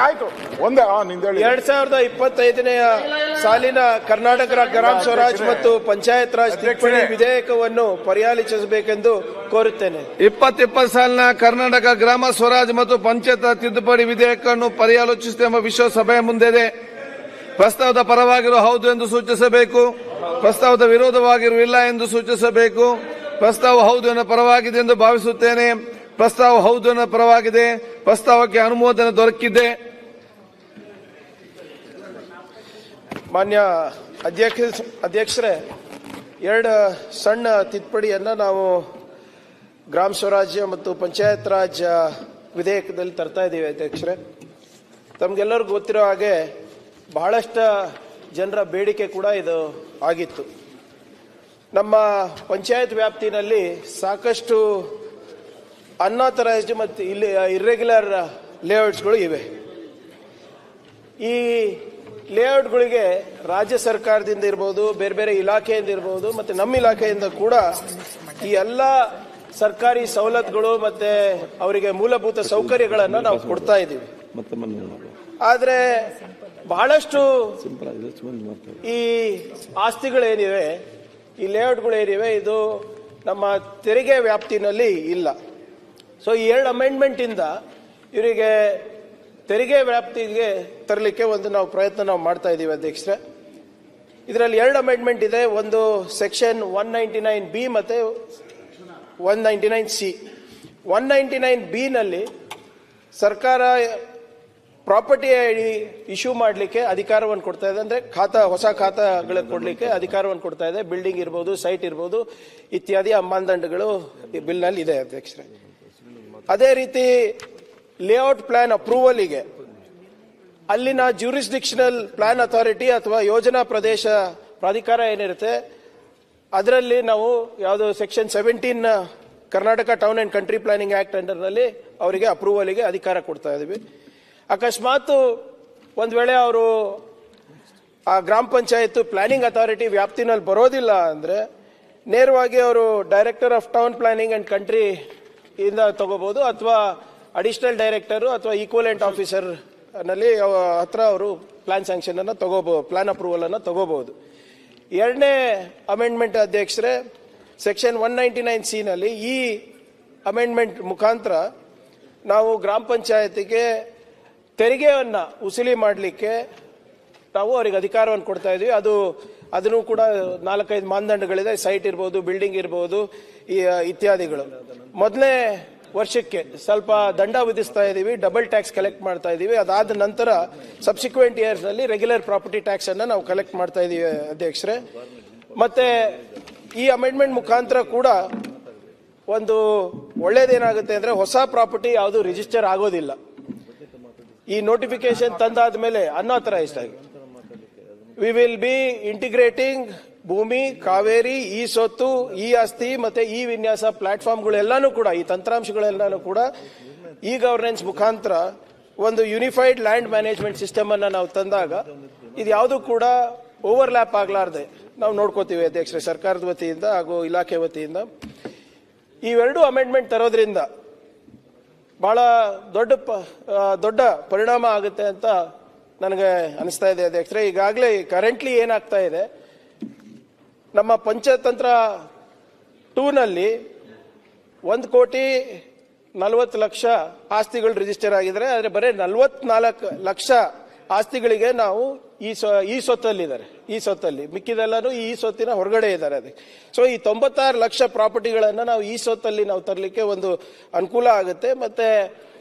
ಆಯ್ತು ಒಂದೇ 2025ನೇ ಸಾಲಿನ ಕರ್ನಾಟಕ ಗ್ರಾಮ ಸ್ವರಾಜ್ ಮತ್ತು ಪಂಚಾಯತ್ ರಾಜ್ ತಿದ್ದುಪಡಿ ವಿಧೇಯಕವನ್ನು ಪರ್ಯಾಲೋಚಿಸಬೇಕೆಂದು ಕೋರುತ್ತೇನೆ. 2020 ಸಾಲಿನ ಕರ್ನಾಟಕ ಗ್ರಾಮ ಸ್ವರಾಜ್ ಮತ್ತು ಪಂಚಾಯತ್ ರಾಜ್ ತಿದ್ದುಪಡಿ ವಿಧೇಯಕವನ್ನು ಪರ್ಯಾಲೋಚಿಸುವ ವಿಶ್ವಸಭೆಯ ಮುಂದಿದೆ. ಪ್ರಸ್ತಾವದ ಪರವಾಗಿರುವ ಹೌದು ಎಂದು ಸೂಚಿಸಬೇಕು. ಪ್ರಸ್ತಾವದ ವಿರೋಧವಾಗಿರುವ ಇಲ್ಲ ಎಂದು ಸೂಚಿಸಬೇಕು. ಪ್ರಸ್ತಾವ ಹೌದು ಎನ್ನುವ ಪರವಾಗಿದೆ ಎಂದು ಭಾವಿಸುತ್ತೇನೆ. ಪ್ರಸ್ತಾವ ಹೌದು ಎನ್ನುವ ಪರವಾಗಿದೆ. ಪ್ರಸ್ತಾವಕ್ಕೆ ಅನುಮೋದನೆ ದೊರಕಿದೆ. ಮಾನ್ಯ ಅಧ್ಯಕ್ಷರೇ, ಎರಡು ಸಣ್ಣ ತಿದ್ದುಪಡಿಯನ್ನ ನಾವು ಗ್ರಾಮ ಸ್ವರಾಜ್ಯ ಮತ್ತು ಪಂಚಾಯತ್ ರಾಜ್ ವಿಧೇಯಕದಲ್ಲಿ ತರ್ತಾ ಇದ್ದೀವಿ. ಅಧ್ಯಕ್ಷರೇ, ತಮಗೆಲ್ಲರಿಗೂ ಗೊತ್ತಿರೋ ಹಾಗೆ ಬಹಳಷ್ಟು ಜನರ ಬೇಡಿಕೆ ಕೂಡ ಇದು ಆಗಿತ್ತು. ನಮ್ಮ ಪಂಚಾಯತ್ ವ್ಯಾಪ್ತಿನಲ್ಲಿ ಸಾಕಷ್ಟು ಅನ್ಆಥರೈಸ್ಡ್ ಮತ್ತು ಇಲ್ಲಿ ಇರ್ರೆಗ್ಯುಲರ್ ಲೇಔಟ್ಸ್ಗಳು ಇವೆ. ಈ ಲೇಔಟ್ಗಳಿಗೆ ರಾಜ್ಯ ಸರ್ಕಾರದಿಂದ ಇರ್ಬೋದು, ಬೇರೆ ಬೇರೆ ಇಲಾಖೆಯಿಂದ ಇರ್ಬೋದು, ಮತ್ತೆ ನಮ್ಮ ಇಲಾಖೆಯಿಂದ ಕೂಡ ಈ ಎಲ್ಲ ಸರ್ಕಾರಿ ಸವಲತ್ತುಗಳು ಮತ್ತೆ ಅವರಿಗೆ ಮೂಲಭೂತ ಸೌಕರ್ಯಗಳನ್ನು ನಾವು ಕೊಡ್ತಾ ಇದ್ದೀವಿ. ಆದರೆ ಬಹಳಷ್ಟು ಈ ಆಸ್ತಿಗಳೇನಿವೆ, ಈ ಲೇಔಟ್ಗಳೇನಿವೆ, ಇದು ನಮ್ಮ ತೆರಿಗೆ ವ್ಯಾಪ್ತಿನಲ್ಲಿ ಇಲ್ಲ. ಸೊ ಈ ಎರಡು ಅಮೆಂಡ್ಮೆಂಟ್ ಇಂದ ಇವರಿಗೆ ತೆರಿಗೆ ವ್ಯಾಪ್ತಿಗೆ ತರಲಿಕ್ಕೆ ನಾವು ಪ್ರಯತ್ನ ಮಾಡ್ತಾ ಇದ್ದೀವಿ. ಅಧ್ಯಕ್ಷರೇ, ಇದರಲ್ಲಿ ಎರಡು ಅಮೆಂಡ್ಮೆಂಟ್ ಇದೆ. ಒಂದು ಸೆಕ್ಷನ್ 199B ಮತ್ತೆ 199C. 199B ನಲ್ಲಿ ಸರ್ಕಾರ ಪ್ರಾಪರ್ಟಿ ಐಡಿ ಇಶ್ಯೂ ಮಾಡಲಿಕ್ಕೆ ಅಧಿಕಾರವನ್ನು ಕೊಡ್ತಾ ಇದೆ. ಅಂದ್ರೆ ಹೊಸ ಖಾತಾಗಳ ಕೊಡ್ಲಿಕ್ಕೆ ಅಧಿಕಾರವನ್ನು ಕೊಡ್ತಾ ಇದೆ. ಬಿಲ್ಡಿಂಗ್ ಇರ್ಬೋದು, ಸೈಟ್ ಇರ್ಬೋದು, ಇತ್ಯಾದಿ ಮಾನದಂಡಗಳು ಬಿಲ್ ನಲ್ಲಿ ಇದೆ. ಅಧ್ಯಕ್ಷರೇ, ಅದೇ ರೀತಿ ಲೇಔಟ್ ಪ್ಲಾನ್ ಅಪ್ರೂವಲ್ಗೆ ಅಲ್ಲಿನ ಜ್ಯೂರಿಸ್ಡಿಕ್ಷನಲ್ ಪ್ಲಾನ್ ಅಥಾರಿಟಿ ಅಥವಾ ಯೋಜನಾ ಪ್ರದೇಶ ಪ್ರಾಧಿಕಾರ ಏನಿರುತ್ತೆ ಅದರಲ್ಲಿ ನಾವು ಯಾವುದು section 17 Karnataka town and country planning act under ನಲ್ಲಿ ಅವರಿಗೆ ಅಪ್ರೂವಲ್ಗೆ ಅಧಿಕಾರ ಕೊಡ್ತಾ ಇದೀವಿ. ಅಕಸ್ಮಾತ್ ಒಂದ್ ವೇಳೆ ಅವರು ಆ ಗ್ರಾಮ ಪಂಚಾಯತ್ ಪ್ಲಾನಿಂಗ್ ಅಥಾರಿಟಿ ವ್ಯಾಪ್ತಿನಲ್ಲಿ ಬರೋದಿಲ್ಲ ಅಂದ್ರೆ ನೇರವಾಗಿ ಅವರು director of town planning and country ಇಂದ ತಗೋಬಹುದು, ಅಥವಾ ಅಡಿಷನಲ್ ಡೈರೆಕ್ಟರ್ ಅಥವಾ ಈಕ್ವಲೆಂಟ್ ಆಫೀಸರ್ ನಲ್ಲಿ ಹತ್ರ ಅವರು ಪ್ಲಾನ್ ಸ್ಯಾಂಕ್ಷನ್ ಅನ್ನ ತಗೋಬಹುದು, ಪ್ಲಾನ್ ಅಪ್ರೂವಲ್ ಅನ್ನ ತಗೋಬಹುದು. ಎರಡನೇ ಅಮೆಂಡ್ಮೆಂಟ್ ಅಧ್ಯಕ್ಷರೇ, ಸೆಕ್ಷನ್ 199C ನಲ್ಲಿ ಈ ಅಮೆಂಡ್ಮೆಂಟ್ ಮುಖಾಂತರ ನಾವು ಗ್ರಾಮ ಪಂಚಾಯತಿಗೆ ತೆರಿಗೆಯನ್ನ ಉಸುಲಿ ಮಾಡಲಿಕ್ಕೆ ನಾವು ಅವರಿಗೆ ಅಧಿಕಾರವನ್ನು ಕೊಡ್ತಾ ಇದೀವಿ. ಅದನ್ನು ಕೂಡ 4-5 ಮಾನದಂಡಗಳಿದೆ. ಸೈಟ್ ಇರ್ಬೋದು, ಬಿಲ್ಡಿಂಗ್ ಇರ್ಬೋದು, ಇತ್ಯಾದಿಗಳು. ಮೊದಲನೇ ವರ್ಷಕ್ಕೆ ಸ್ವಲ್ಪ ದಂಡ ವಿಧಿಸ್ತಾ ಇದೀವಿ, ಡಬಲ್ ಟ್ಯಾಕ್ಸ್ ಕಲೆಕ್ಟ್ ಮಾಡ್ತಾ ಇದೀವಿ. ಅದಾದ ನಂತರ ಸಬ್ಸಿಕ್ವೆಂಟ್ ಇಯರ್ಸ್ ನಲ್ಲಿ ರೆಗ್ಯುಲರ್ ಪ್ರಾಪರ್ಟಿ ಟ್ಯಾಕ್ಸ್ ಅನ್ನ ನಾವು ಕಲೆಕ್ಟ್ ಮಾಡ್ತಾ ಇದೀವಿ. ಅಧ್ಯಕ್ಷರೇ, ಮತ್ತೆ ಈ ಅಮೆಂಡ್ಮೆಂಟ್ ಮುಖಾಂತರ ಕೂಡ ಒಂದು ಒಳ್ಳೇದೇನಾಗುತ್ತೆ ಅಂದ್ರೆ ಹೊಸ ಪ್ರಾಪರ್ಟಿ ಯಾವುದು ರಿಜಿಸ್ಟರ್ ಆಗೋದಿಲ್ಲ. ಈ ನೋಟಿಫಿಕೇಶನ್ ತಂದಾದ ಮೇಲೆ ಅನ್ಆಥರೈಸ್ಡ್ ಆಗಿ ವಿ ವಿಲ್ ಬಿ ಇಂಟಿಗ್ರೇಟಿಂಗ್ ಭೂಮಿ, ಕಾವೇರಿ, ಈ ಸೊತ್ತು, ಈ ಆಸ್ತಿ ಮತ್ತೆ ಈ ವಿನ್ಯಾಸ ಪ್ಲಾಟ್ಫಾರ್ಮ್ಗಳೆಲ್ಲಾನು ಕೂಡ, ಈ ತಂತ್ರಾಂಶಗಳೆಲ್ಲಾನು ಕೂಡ ಈ ಗವರ್ನೆನ್ಸ್ ಮುಖಾಂತರ ಒಂದು ಯೂನಿಫೈಡ್ ಲ್ಯಾಂಡ್ ಮ್ಯಾನೇಜ್ಮೆಂಟ್ ಸಿಸ್ಟಮ್ ಅನ್ನ ನಾವು ತಂದಾಗ ಇದು ಯಾವುದು ಕೂಡ ಓವರ್ಲ್ಯಾಪ್ ಆಗ್ಲಾರ್ದೆ ನಾವು ನೋಡ್ಕೋತೀವಿ. ಅಧ್ಯಕ್ಷರೇ, ಸರ್ಕಾರದ ವತಿಯಿಂದ ಹಾಗೂ ಇಲಾಖೆ ವತಿಯಿಂದ ಇವೆರಡು ಅಮೆಂಡ್ಮೆಂಟ್ ತರೋದ್ರಿಂದ ಬಹಳ ದೊಡ್ಡ ಪರಿಣಾಮ ಆಗುತ್ತೆ ಅಂತ ನನಗೆ ಅನಿಸ್ತಾ ಇದೆ. ಅಧ್ಯಕ್ಷರೇ, ಈಗಾಗಲೇ ಕರೆಂಟ್ಲಿ ಏನಾಗ್ತಾ ಇದೆ, ನಮ್ಮ ಪಂಚತಂತ್ರ 2 ನಲ್ಲಿ 1,40,00,000 ಆಸ್ತಿಗಳು ರಿಜಿಸ್ಟರ್ ಆಗಿದ್ದಾರೆ. ಆದರೆ ಬರೀ 44 ಲಕ್ಷ ಆಸ್ತಿಗಳಿಗೆ ನಾವು ಈ ಸೊತ್ತಲ್ಲಿ ಮಿಕ್ಕಿದೆಲ್ಲರೂ ಈ ಸೊತ್ತಿನ ಹೊರಗಡೆ ಇದ್ದಾರೆ. ಅದಕ್ಕೆ ಸೊ ಈ 96 ಲಕ್ಷ ಪ್ರಾಪರ್ಟಿಗಳನ್ನ ನಾವು ಈ ಸೊತ್ತಲ್ಲಿ ನಾವು ತರಲಿಕ್ಕೆ ಒಂದು ಅನುಕೂಲ ಆಗುತ್ತೆ. ಮತ್ತೆ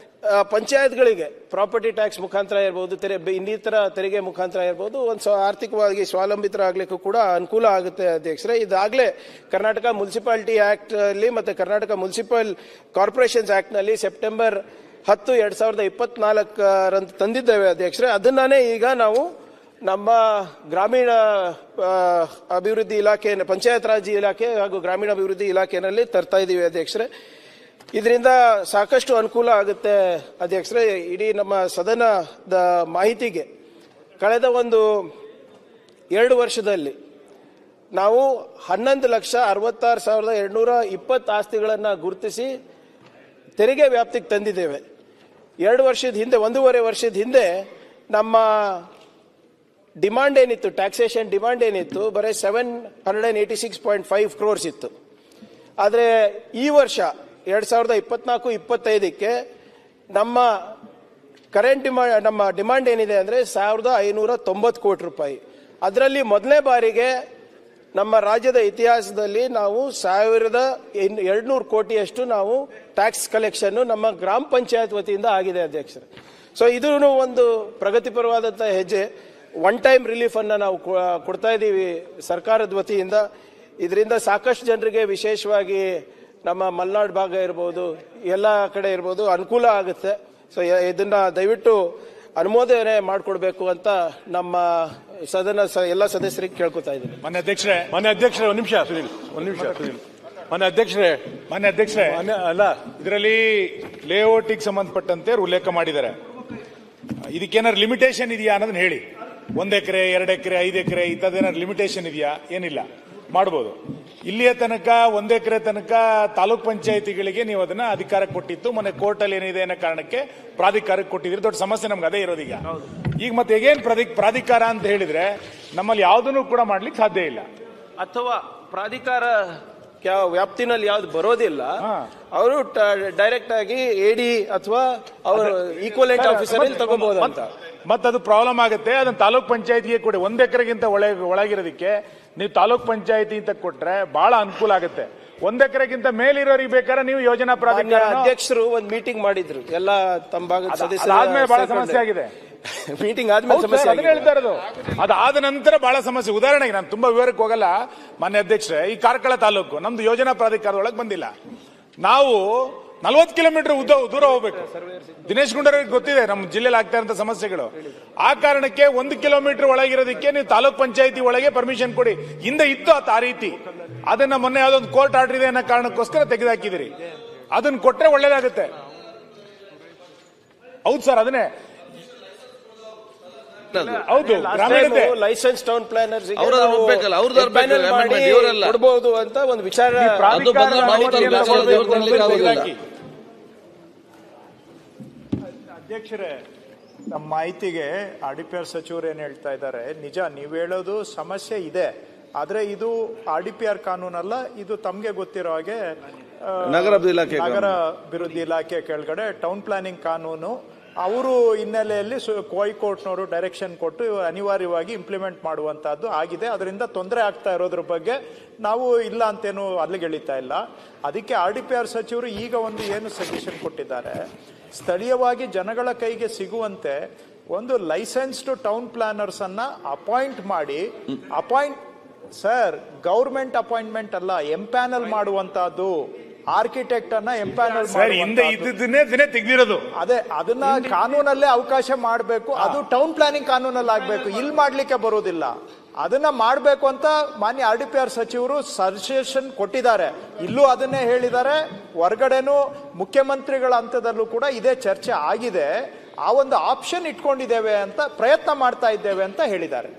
ಪಂಚಾಯತ್ಗಳಿಗೆ ಪ್ರಾಪರ್ಟಿ ಟ್ಯಾಕ್ಸ್ ಮುಖಾಂತರ ಇರ್ಬೋದು, ಇನ್ನಿತರ ತೆರಿಗೆ ಮುಖಾಂತರ ಇರ್ಬೋದು, ಒಂದು ಆರ್ಥಿಕವಾಗಿ ಸ್ವಾವಲಂಬಿತರಾಗಲಿಕ್ಕೂ ಕೂಡ ಅನುಕೂಲ ಆಗುತ್ತೆ. ಅಧ್ಯಕ್ಷರೇ, ಇದಾಗಲೇ ಕರ್ನಾಟಕ ಮುನ್ಸಿಪಾಲಿಟಿ ಆಕ್ಟ್ ಅಲ್ಲಿ ಮತ್ತೆ ಕರ್ನಾಟಕ ಮುನ್ಸಿಪಲ್ ಕಾರ್ಪೊರೇಷನ್ಸ್ ಆಕ್ಟ್ ನಲ್ಲಿ ಸೆಪ್ಟೆಂಬರ್ 10, 2024 ತಂದಿದ್ದೇವೆ. ಅಧ್ಯಕ್ಷರೇ, ಅದನ್ನೇ ಈಗ ನಾವು ನಮ್ಮ ಗ್ರಾಮೀಣ ಅಭಿವೃದ್ಧಿ ಇಲಾಖೆ, ಪಂಚಾಯತ್ ರಾಜ್ ಇಲಾಖೆ ಹಾಗೂ ಗ್ರಾಮೀಣಾಭಿವೃದ್ಧಿ ಇಲಾಖೆಯಲ್ಲಿ ತರ್ತಾ ಇದ್ದೀವಿ. ಅಧ್ಯಕ್ಷರೇ, ಇದರಿಂದ ಸಾಕಷ್ಟು ಅನುಕೂಲ ಆಗುತ್ತೆ. ಅಧ್ಯಕ್ಷರೇ, ಇಡೀ ನಮ್ಮ ಸದನದ ಮಾಹಿತಿಗೆ ಕಳೆದ 2 ವರ್ಷದಲ್ಲಿ ನಾವು 11,66,220 ಆಸ್ತಿಗಳನ್ನು ಗುರುತಿಸಿ ತೆರಿಗೆ ವ್ಯಾಪ್ತಿಗೆ ತಂದಿದ್ದೇವೆ. 2 ವರ್ಷದ ಹಿಂದೆ 1.5 ವರ್ಷದ ಹಿಂದೆ ನಮ್ಮ ಡಿಮಾಂಡ್ ಏನಿತ್ತು, ಟ್ಯಾಕ್ಸೇಷನ್ ಡಿಮಾಂಡ್ ಏನಿತ್ತು, ಬರೀ 786.5 crores ಇತ್ತು. ಆದರೆ ಈ ವರ್ಷ 2024-25ಕ್ಕೆ ನಮ್ಮ ನಮ್ಮ ಡಿಮಾಂಡ್ ಏನಿದೆ ಅಂದರೆ 1,590 ಕೋಟಿ ರೂಪಾಯಿ. ಅದರಲ್ಲಿ ಮೊದಲನೇ ಬಾರಿಗೆ ನಮ್ಮ ರಾಜ್ಯದ ಇತಿಹಾಸದಲ್ಲಿ ನಾವು 1,200 ಕೋಟಿಯಷ್ಟು ನಾವು ಟ್ಯಾಕ್ಸ್ ಕಲೆಕ್ಷನ್ ನಮ್ಮ ಗ್ರಾಮ ಪಂಚಾಯತ್ ವತಿಯಿಂದ ಆಗಿದೆ ಅಧ್ಯಕ್ಷರೇ. ಸೊ ಇದು ಒಂದು ಪ್ರಗತಿಪರವಾದಂಥ ಹೆಜ್ಜೆ. ಒನ್ ಟೈಮ್ ರಿಲೀಫ್ ಅನ್ನು ನಾವು ಕೊಡ್ತಾ ಇದ್ದೀವಿ ಸರ್ಕಾರದ ವತಿಯಿಂದ. ಇದರಿಂದ ಸಾಕಷ್ಟು ಜನರಿಗೆ, ವಿಶೇಷವಾಗಿ ನಮ್ಮ ಮಲೆನಾಡು ಭಾಗ ಇರ್ಬೋದು, ಎಲ್ಲ ಕಡೆ ಇರ್ಬೋದು, ಅನುಕೂಲ ಆಗುತ್ತೆ. ಸೊ ಇದನ್ನ ದಯವಿಟ್ಟು ಅನುಮೋದನೆ ಮಾಡಿಕೊಡ್ಬೇಕು ಅಂತ ನಮ್ಮ ಸದನ ಎಲ್ಲ ಸದಸ್ಯರಿಗೆ ಕೇಳ್ಕೊತಾ ಇದ್ದೀನಿ. ಮಾನ್ಯ ಅಧ್ಯಕ್ಷರೇ ಒಂದ್ ನಿಮಿಷ ಸುನೀಲ್ ಮಾನ್ಯ ಅಧ್ಯಕ್ಷರೇ ಅಲ್ಲ, ಇದರಲ್ಲಿ ಲೇಔಟಿಗೆ ಸಂಬಂಧಪಟ್ಟಂತೆ ಉಲ್ಲೇಖ ಮಾಡಿದ್ದಾರೆ. ಇದಕ್ಕೇನಾದ್ರು ಲಿಮಿಟೇಷನ್ ಇದೆಯಾ ಅನ್ನೋದನ್ನ ಹೇಳಿ. 1 ಎಕರೆ 2 ಎಕರೆ 5 ಎಕರೆ ಇಂಥದ್ದೇನಾದ್ರು ಲಿಮಿಟೇಷನ್ ಇದೆಯಾ? ಏನಿಲ್ಲ, ಮಾಡಬಹುದು. ಇಲ್ಲಿಯ ತನಕ 1 ಎಕರೆ ತನಕ ತಾಲೂಕ್ ಪಂಚಾಯಿತಿಗಳಿಗೆ ನೀವು ಅದನ್ನ ಅಧಿಕಾರ ಕೊಟ್ಟಿತ್ತು. ಮೊನ್ನೆ ಕೋರ್ಟ್ ಅಲ್ಲಿ ಏನಿದೆ ಅನ್ನೋ ಕಾರಣಕ್ಕೆ ಪ್ರಾಧಿಕಾರಕ್ಕೆ ಕೊಟ್ಟಿದ್ರಿ. ದೊಡ್ಡ ಸಮಸ್ಯೆ ನಮ್ಗೆ ಅದೇ ಇರೋದೀಗ. ಈಗ ಮತ್ತೆ ಹೇಗೇನ್ ಪ್ರಾಧಿಕಾರ ಅಂತ ಹೇಳಿದ್ರೆ ನಮ್ಮಲ್ಲಿ ಯಾವುದನ್ನು ಕೂಡ ಮಾಡ್ಲಿಕ್ಕೆ ಸಾಧ್ಯ ಇಲ್ಲ. ಅಥವಾ ಪ್ರಾಧಿಕಾರ ವ್ಯಾಪ್ತಿನಲ್ಲಿ ಯಾವ್ದು ಬರೋದಿಲ್ಲ, ಅವರು ಡೈರೆಕ್ಟ್ ಆಗಿ ಎಡಿ ಅಥವಾ ಅವರು ಈಕ್ವಲೆಂಟ್ ಆಫೀಸರ್ ತಗೋಬಹುದು ಅಂತ. ಮತ್ತೆ ಅದು ಪ್ರಾಬ್ಲಮ್ ಆಗುತ್ತೆ. ಅದನ್ನ ತಾಲೂಕ್ ಪಂಚಾಯತ್ಗೆ ಕೊಡಿ. 1 ಎಕರೆಗಿಂತ ಒಳಗಿರೋದಕ್ಕೆ ನೀವು ತಾಲೂಕ್ ಪಂಚಾಯತಿ ಅಂತ ಕೊಟ್ರೆ ಬಹಳ ಅನುಕೂಲ ಆಗುತ್ತೆ. 1 ಎಕರೆಗಿಂತ ಮೇಲಿರೋರಿಗೆ ಬೇಕಾದ್ರೆ ನೀವು ಯೋಜನಾ ಪ್ರಾಧಿಕಾರ ಅಧ್ಯಕ್ಷರು ಒಂದು ಮೀಟಿಂಗ್ ಮಾಡಿದ್ರು ಎಲ್ಲ ತಮ್ಮ ಭಾಗದ ಸದಸ್ಯರು. ಆದ್ಮೇಲೆ ಬಹಳ ಸಮಸ್ಯೆ ಆಗಿದೆ. ಮೀಟಿಂಗ್ ಆದ್ಮೇಲೆ ಸಮಸ್ಯೆ ಹೇಳ್ತಾ ಇರೋದು. ಅದಾದ ನಂತರ ಬಹಳ ಸಮಸ್ಯೆ. ಉದಾಹರಣೆಗೆ ನಾನು ತುಂಬಾ ವಿವರಕ್ಕೆ ಹೋಗಲ್ಲ ಮಾನ್ಯ ಅಧ್ಯಕ್ಷರೇ. ಈ ಕಾರ್ಕಳ ತಾಲೂಕು ನಮ್ದು ಯೋಜನಾ ಪ್ರಾಧಿಕಾರದೊಳಗೆ ಬಂದಿಲ್ಲ. ನಾವು 40 ಕಿಲೋಮೀಟರ್ ದೂರ ಹೋಗ್ಬೇಕು. ದಿನೇಶ್ ಗುಂಡೂರಾವ್ರಿಗೆ ಗೊತ್ತಿದೆ ನಮ್ಮ ಜಿಲ್ಲೆಯಲ್ಲಿ ಆಗ್ತಾ ಇರೋ ಸಮಸ್ಯೆಗಳು. ಆ ಕಾರಣಕ್ಕೆ 1 ಕಿಲೋಮೀಟರ್ ಒಳಗಿರೋದಕ್ಕೆ ನೀವು ತಾಲೂಕ್ ಪಂಚಾಯತಿ ಒಳಗೆ ಪರ್ಮಿಷನ್ ಕೊಡಿ. ಹಿಂದೆ ಇತ್ತು ಆ ರೀತಿ. ಅದನ್ನ ಮೊನ್ನೆ ಯಾವ್ದೊಂದು ಕೋರ್ಟ್ ಆರ್ಡರ್ ಇದೆ ಅನ್ನೋ ಕಾರಣಕ್ಕೋಸ್ಕರ ತೆಗೆದುಹಾಕಿದಿರಿ. ಅದನ್ನ ಕೊಟ್ರೆ ಒಳ್ಳೇದಾಗುತ್ತೆ. ಹೌದು ಸರ್, ಅದನ್ನೇ ಹೌದು. ಲೈಸೆನ್ಸ್ ಟೌನ್ ಪ್ಲಾನರ್ಸ್ ಇವರೆಲ್ಲ ಕೊಡಬಹುದು ಅಂತ ಒಂದು ವಿಚಾರ. ಅಧ್ಯಕ್ಷರೇ, ನಮ್ಮ ಮಾಹಿತಿಗೆ RDPR ಸಚಿವರು ಏನ್ ಹೇಳ್ತಾ ಇದ್ದಾರೆ, ನಿಜ ನೀವು ಹೇಳೋದು ಸಮಸ್ಯೆ ಇದೆ. ಆದ್ರೆ ಇದು RDPR ಕಾನೂನಲ್ಲ, ಇದು ತಮ್ಗೆ ಗೊತ್ತಿರೋ ಹಾಗೆ ನಗರ ಅಭಿವೃದ್ಧಿ ಇಲಾಖೆ ಕೆಳಗಡೆ ಟೌನ್ ಪ್ಲಾನಿಂಗ್ ಕಾನೂನು. ಅವರು ಹಿನ್ನೆಲೆಯಲ್ಲಿ ಹೈಕೋರ್ಟ್ನವರು ಡೈರೆಕ್ಷನ್ ಕೊಟ್ಟು ಅನಿವಾರ್ಯವಾಗಿ ಇಂಪ್ಲಿಮೆಂಟ್ ಮಾಡುವಂತಹದ್ದು ಆಗಿದೆ. ಅದರಿಂದ ತೊಂದರೆ ಆಗ್ತಾ ಇರೋದ್ರ ಬಗ್ಗೆ ನಾವು ಇಲ್ಲ ಅಂತೇನು ಅಲ್ಲಿಗೆ ಎಳಿತಾ ಇಲ್ಲ. ಅದಕ್ಕೆ RDPR ಸಚಿವರು ಈಗ ಒಂದು ಏನು ಸಜೆಷನ್ ಕೊಟ್ಟಿದ್ದಾರೆ, ಸ್ಥಳೀಯವಾಗಿ ಜನಗಳ ಕೈಗೆ ಸಿಗುವಂತೆ ಒಂದು ಲೈಸೆನ್ಸ್ಡ್ ಟೌನ್ ಪ್ಲಾನರ್ಸ್ ಅನ್ನ ಅಪಾಯಿಂಟ್ ಮಾಡಿ, ಸರ್ ಗೌರ್ಮೆಂಟ್ ಅಪಾಯಿಂಟ್ಮೆಂಟ್ ಅಲ್ಲ, ಎಂಪ್ಯಾನಲ್ ಮಾಡುವಂತಹದ್ದು. ಆರ್ಕಿಟೆಕ್ಟ್ ಅನ್ನ ಎಂಪ್ಯಾನಲ್ ತೆಗೆದಿರೋದು. ಅದೇ ಅದನ್ನ ಕಾನೂನಲ್ಲೇ ಅವಕಾಶ ಮಾಡಬೇಕು. ಅದು ಟೌನ್ ಪ್ಲಾನಿಂಗ್ ಕಾನೂನಲ್ಲಿ ಆಗ್ಬೇಕು, ಇಲ್ಲಿ ಮಾಡ್ಲಿಕ್ಕೆ ಬರೋದಿಲ್ಲ. ಅದನ್ನ ಮಾಡಬೇಕು ಅಂತ ಮಾನ್ಯ RDPR ಸಚಿವರು ಸಜೆಷನ್ ಕೊಟ್ಟಿದ್ದಾರೆ. ಇಲ್ಲೂ ಅದನ್ನೇ ಹೇಳಿದ್ದಾರೆ. ಹೊರಗಡೆನೂ ಮುಖ್ಯಮಂತ್ರಿಗಳ ಹಂತದಲ್ಲೂ ಕೂಡ ಇದೇ ಚರ್ಚೆ ಆಗಿದೆ. ಆ ಒಂದು ಆಪ್ಷನ್ ಇಟ್ಕೊಂಡಿದ್ದೇವೆ ಅಂತ, ಪ್ರಯತ್ನ ಮಾಡ್ತಾ ಇದ್ದೇವೆ ಅಂತ ಹೇಳಿದ್ದಾರೆ.